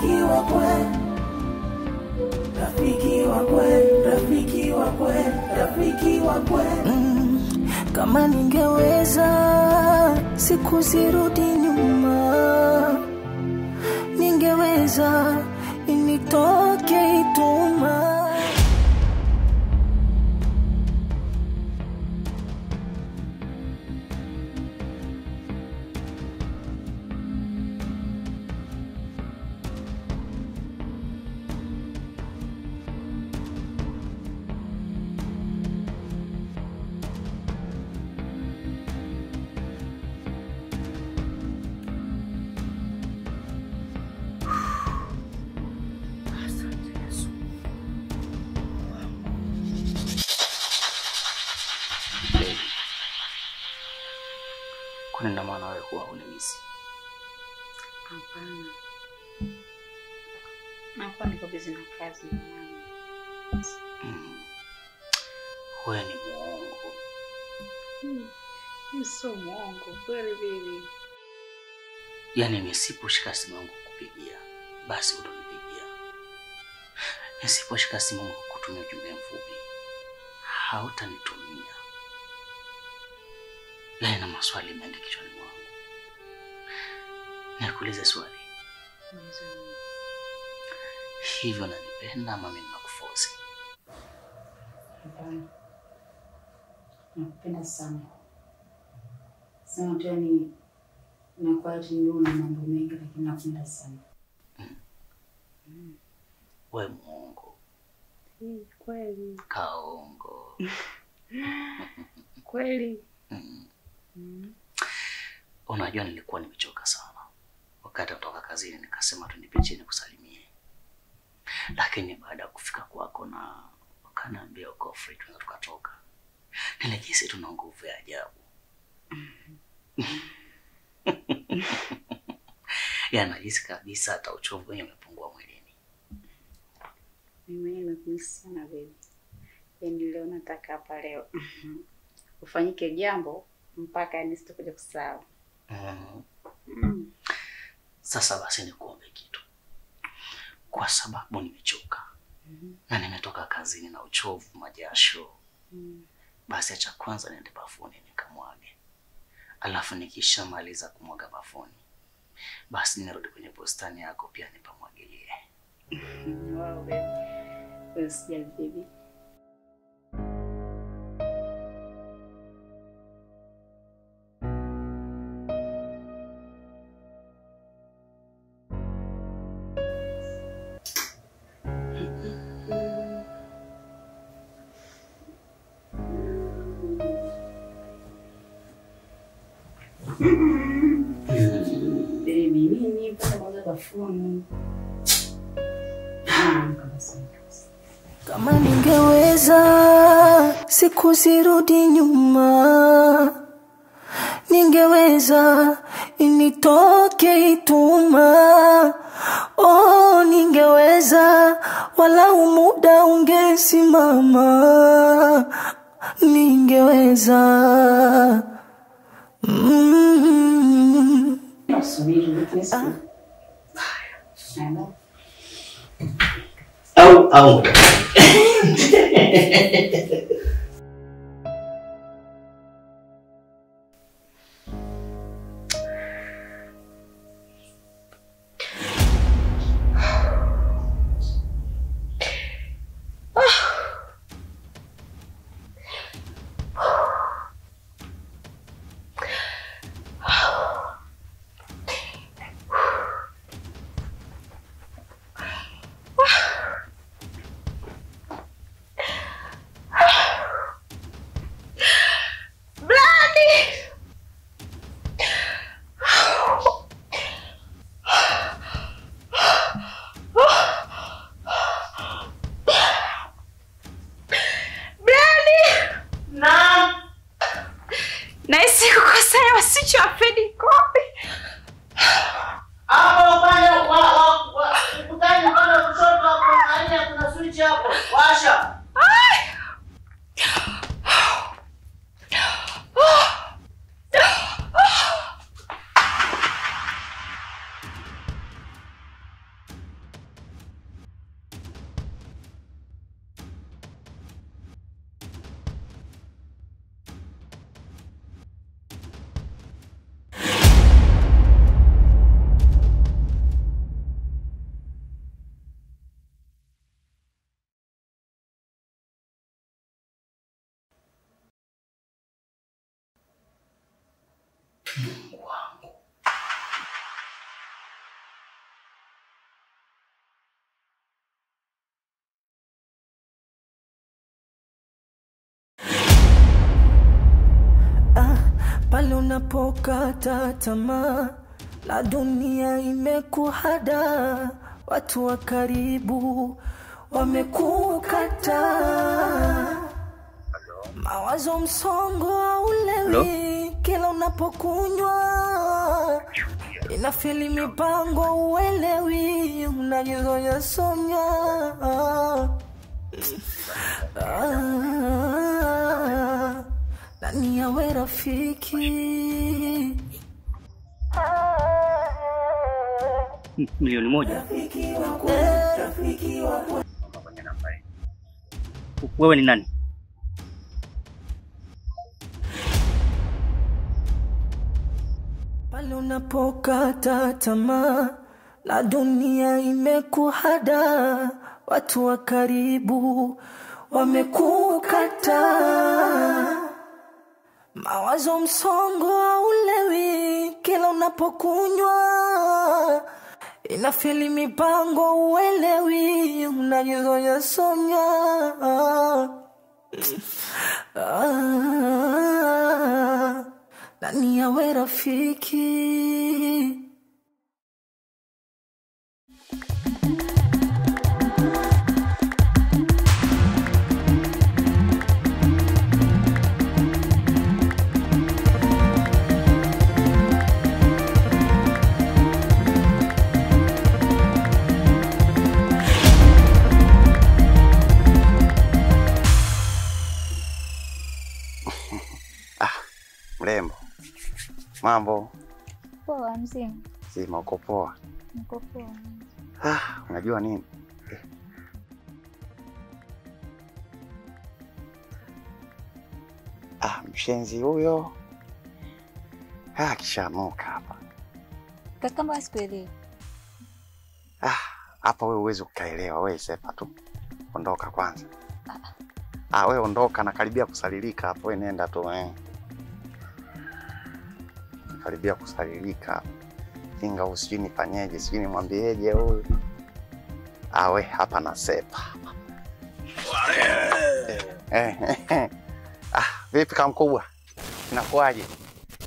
rafiki wa kweli, rafiki wa kweli, rafiki wa kweli, rafiki wa kweli. Kama ningeweza siku zirudi nyuma, ningeweza initoke ituma. Kuna maana wewe huwa unimisi? Hapana. Nakuwa niko busy na kazi nyumbani. Wewe ni muongo. Ni so muongo kweli baby. Yaani nisiposhika simu yangu kukupigia, basi utanipigia. Nisiposhika simu yangu kukutumia ujumbe mfupi, hautanitumia. Yaani na maswali mengi kichwani mwangu. Nikuulize swali. Hivyo unanipenda ama mimi nakuforce? Hapana. Nakupenda sana. Sema tu ni nakuwa ndio na mambo mengi lakini nakupenda sana. Wewe muongo. Kweli. Kaongo. Kweli. Unajua nilikuwa nimechoka sana. Wakati natoka kazini nikasema tu nipe chini kusalimie. Lakini baada ya kufika kwako na ukaniambia uko free tunaweza tukatoka. Nilijihisi tuna nguvu ya ajabu. Najihisi kabisa hata uchovu wenyewe umepungua mwilini. Mimi nimekumiss sana baby. Yaani leo nataka hapa leo ufanyike jambo mpaka nisitokuja kusahau. Sasa basi nikuombe kitu. Kwa sababu nimechoka. Na nimetoka kazini na uchovu, majasho. Basi cha kwanza niende bafuni nikamwage. Alafu nikishamaliza kumwaga bafuni, basi nirudi kwenye bustani yako pia nipamwagilie. Wow baby. Usijali baby. Baby, nini pata kwanza bafuni? Kama ningeweza siku zirudi nyuma, ningeweza initoke ituma. Oh, ningeweza wala muda ungesimama. Ningeweza Subiri nikesi. Au. Mungu wangu. Pale unapokata tamaa na dunia imekuhada, watu wa karibu wamekukata, mawazo msongo hauelewi, kila unapokunywa inafeli mipango uelewi, unajizoea sonya. Nani yawe rafiki? Milioni moja? Wewe ni nani? Pale unapokata tamaa na dunia imekuhada, watu wa karibu wamekukata, mawazo msongo hauelewi, kila unapokunywa inafeli mipango uelewi, unajizoea sonya. Nani yawe rafiki? Mrembo. Mambo? Poa mzima. Sima uko poa? Niko poa. Unajua nini? Mshenzi huyo. Kishanuka hapa. Kaka mbona sikuelewi? Hapa wewe uweze kukaelewa, wewe sepa tu. Ondoka kwanza. Wewe ondoka, na karibia kusalilika hapo, wewe nenda tu karibia kusalilika. Kinga usijui nifanyeje, sijui nimwambieje huyu. We hapa na sepa. Vipi kama mkubwa? Inakuaje?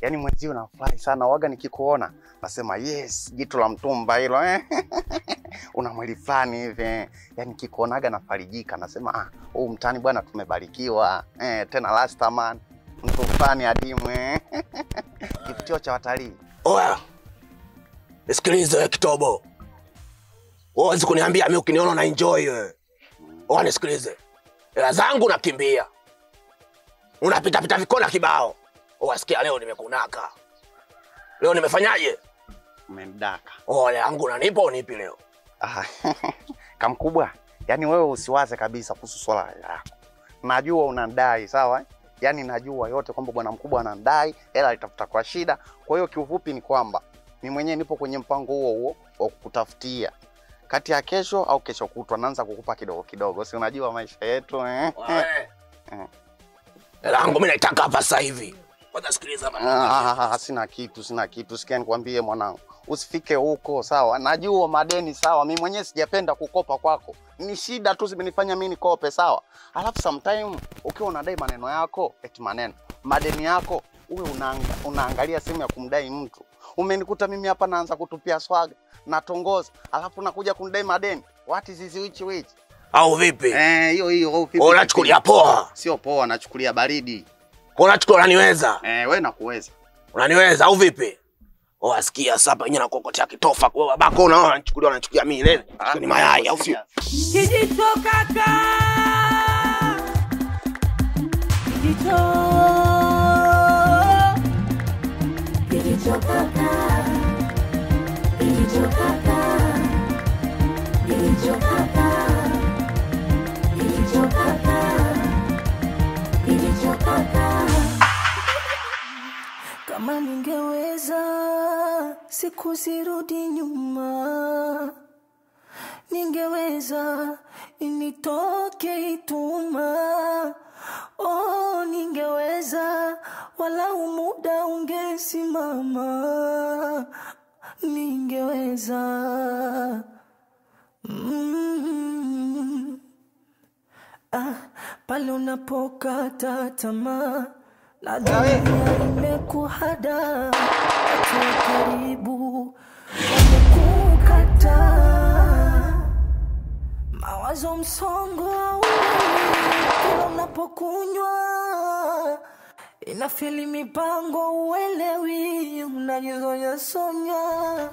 Yaani mwenzio unafurahi sana waga nikikuona. Nasema yes, jitu la mtumba hilo Una mwili fulani hivi. Yaani kikuonaga nafarijika, nasema huu mtani bwana tumebarikiwa. Tena last man. Mtu fulani adimu Kivutio cha watalii. Oya. Nisikilize Kitobo. Huwezi kuniambia mimi ukiniona na enjoy wewe. Nisikilize. Hela zangu nakimbia. Unapita pita vikona kibao. Wasikia leo nimekunaka. Leo nimefanyaje? Umemdaka. Hela yangu unanipa unipi leo? Kama mkubwa, yani wewe usiwaze kabisa kuhusu swala lako. Najua unadai, sawa? Yaani najua yote kwamba bwana mkubwa anadai, hela itafuta kwa shida. Kwa hiyo kiufupi ni kwamba mimi mwenyewe nipo kwenye mpango huo wa kukutafutia. Kati ya kesho au kesho kutwa naanza kukupa kidogo kidogo. Si unajua maisha yetu Hela yangu mimi naitaka hapa sasa hivi. Kwanza sikiliza bana. Sina kitu. Sikia nikwambie mwanangu. Usifike huko, sawa? Najua madeni, sawa? Mimi mwenyewe sijapenda kukopa kwako. Ni shida tu zimenifanya mimi nikope, sawa? Alafu sometime ukiwa unadai maneno yako, madeni yako, uwe unaangalia sehemu ya kumdai mtu. Umenikuta mimi hapa naanza kutupia swaga, natongoza, alafu nakuja kunidai madeni. What is this which? Au vipi? Hiyo vipi? Unachukulia poa? Sio poa, nachukulia baridi. Unachukulia unaniweza? Wewe nakuweza. Unaniweza au vipi? Wasikia sasa yenyewe na kokotea kitofa kwa babako, unaona anachukulia mimi lele. Ni mayai au sio? Kijito kaka. Kijito kaka. Kijito kaka. Kijito kaka. Kijito kaka. Kijito kaka. Kama ningeweza siku zirudi nyuma, ningeweza initoke ituma. Ningeweza wala muda unge ningesimama, ningeweza. Pale unapokata tamaa na dunia imekuhada, watu wa karibu wamekukata, mawazo msongo kila unapokunywa inafeli mipango uelewi, unajizonya sonya.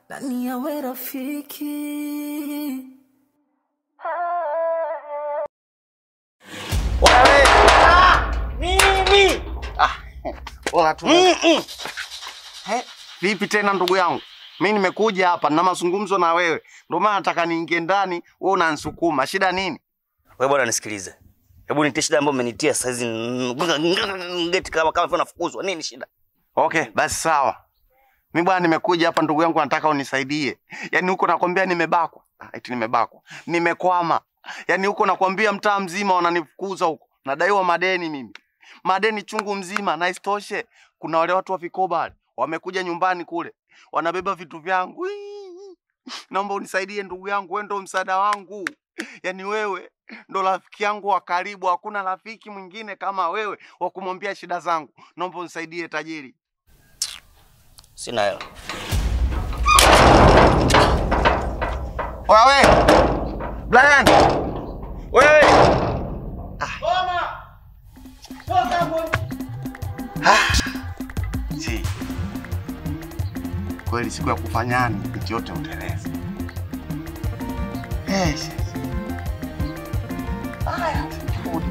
Nani yawe rafiki? Wewe! Mimi! Ola tu. Vipi tena ndugu yangu? Mimi nimekuja hapa na mazungumzo na wewe. Ndio maana nataka niingie ndani, wewe unanisukuma. Shida nini? Wewe bwana nisikilize. Hebu nitie shida ambayo umenitia saizi ngeti kama unafukuzwa. Nini shida? Okay, basi sawa. Mimi bwana nimekuja hapa ndugu yangu nataka unisaidie. Yaani huko nakwambia nimebakwa. Eti nimebakwa. Nimekwama. Yaani huko nakwambia mtaa mzima wananifukuza huko. Nadaiwa madeni mimi. Madeni chungu mzima na isitoshe kuna wale watu wa vikoba wamekuja nyumbani kule. Wanabeba vitu vyangu. Naomba unisaidie ndugu yangu, wewe ndo msaada wangu. Yaani wewe ndo rafiki yangu wa karibu, hakuna rafiki mwingine kama wewe wa kumwambia shida zangu. Naomba unisaidie tajiri. Sina hela. Wewe! Brian! Wewe! Mama! Toka hapo. Si. Kweli siku ya kufanyani kitu yote uteleza. Yes. Haya, rudi.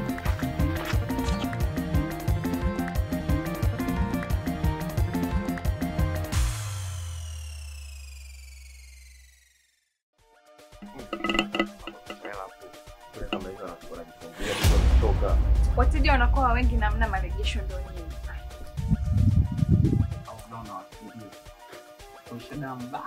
Wateja wanakuwa wengi na mna marejesho ndio nyingi. Au naona wakimbia. Kwa shida mbaya.